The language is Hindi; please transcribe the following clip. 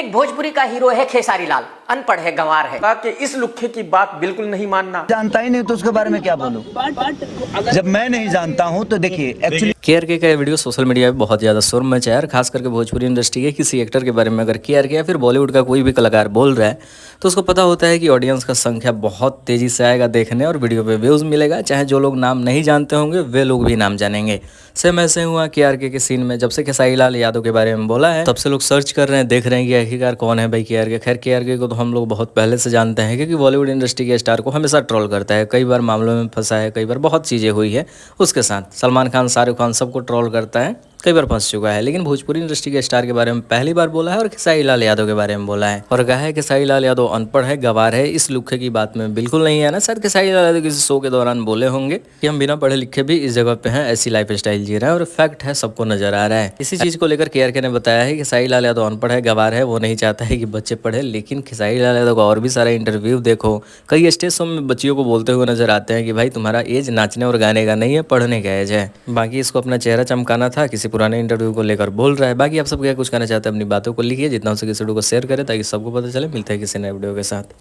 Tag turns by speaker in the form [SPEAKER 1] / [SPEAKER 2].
[SPEAKER 1] एक भोजपुरी का हीरो है खेसारी लाल, अनपढ़ है, गंवार है।
[SPEAKER 2] कि इस लुक्खे की बात बिल्कुल नहीं मानना।
[SPEAKER 3] जानता ही नहीं तो उसके बारे में क्या बोलूं। जब मैं नहीं जानता हूं तो देखिए एक्चुअली
[SPEAKER 4] केआरके का वीडियो सोशल मीडिया पे बहुत ज़्यादा शोर मचा है। खास करके भोजपुरी इंडस्ट्री के किसी एक्टर के बारे में अगर केआरके या फिर बॉलीवुड का कोई भी कलाकार बोल रहा है तो उसको पता होता है कि ऑडियंस का संख्या बहुत तेज़ी से आएगा देखने और वीडियो पे व्यूज़ मिलेगा। चाहे जो लोग नाम नहीं जानते होंगे वे लोग भी नाम जानेंगे। सेम ऐसे हुआ केआरके के सीन में। जब से खेसारी लाल यादव के बारे में बोला है तब से लोग सर्च कर रहे हैं, देख रहे हैं कि आखिरकार कौन है भाई केआरके। खैर केआरके को तो हम लोग बहुत पहले से जानते हैं क्योंकि बॉलीवुड इंडस्ट्री के स्टार को हमेशा ट्रोल करता है। कई बार मामलों में फंसा है, कई बार बहुत चीज़ें हुई है उसके साथ। सलमान खान, शाहरुख खान सबको ट्रोल करता है, कई बार फंस चुका है। लेकिन भोजपुरी इंडस्ट्री के स्टार के बारे में पहली बार बोला है और खेसारी लाल यादव के बारे में बोला है और कहा है खेसारी लाल यादव अनपढ़ है, गंवार है। इस लुक्खे की बात में बिल्कुल नहीं है ना। शायद खेसारी लाल यादव किसी शो के दौरान बोले होंगे कि हम बिना पढ़े लिखे भी इस जगह पे हैं, ऐसी लाइफ स्टाइल जी रहे हैं और फैक्ट है, सबको नजर आ रहा है। इसी चीज को लेकर केआरके ने बताया है कि खेसारी लाल यादव अनपढ़ है, गंवार है, वो नहीं चाहता है कि बच्चे पढ़े। लेकिन खेसारी लाल यादव का और भी सारा इंटरव्यू देखो, कई स्टेज शो में बच्चियों को बोलते हुए नजर आते हैं कि भाई तुम्हारा एज नाचने और गाने का नहीं है, पढ़ने का एज है। बाकी इसको अपना चेहरा चमकाना था, किसी पुराने इंटरव्यू को लेकर बोल रहा है। बाकी आप सब क्या कुछ कहना चाहते हैं अपनी बातों को लिखिए, जितना हो सके इस वीडियो को शेयर करें ताकि सबको पता चले। मिलता है किसी नए वीडियो के साथ।